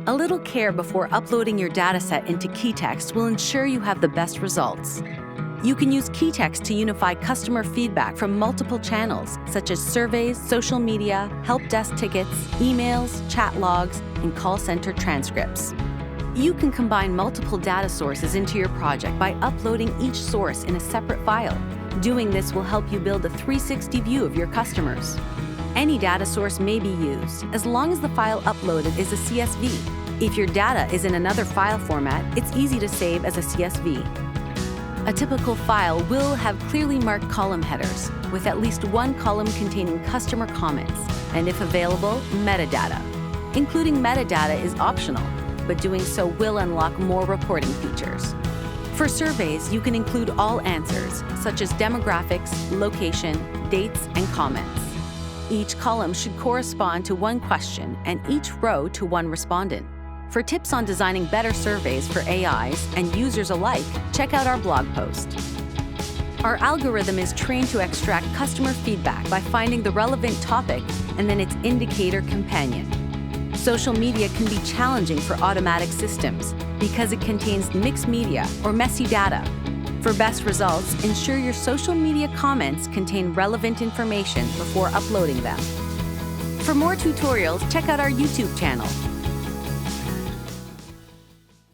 A little care before uploading your dataset into Keatext will ensure you have the best results. You can use Keatext to unify customer feedback from multiple channels, such as surveys, social media, help desk tickets, emails, chat logs, and call center transcripts. You can combine multiple data sources into your project by uploading each source in a separate file. Doing this will help you build a 360 view of your customers. Any data source may be used, as long as the file uploaded is a CSV. If your data is in another file format, it's easy to save as a CSV. A typical file will have clearly marked column headers, with at least one column containing customer comments, and if available, metadata. Including metadata is optional, but doing so will unlock more reporting features. For surveys, you can include all answers, such as demographics, location, dates, and comments. Each column should correspond to one question and each row to one respondent. For tips on designing better surveys for AIs and users alike, check out our blog post. Our algorithm is trained to extract customer feedback by finding the relevant topic and then its indicator companion. Social media can be challenging for automatic systems because it contains mixed media or messy data. For best results, ensure your social media comments contain relevant information before uploading them. For more tutorials, check out our YouTube channel.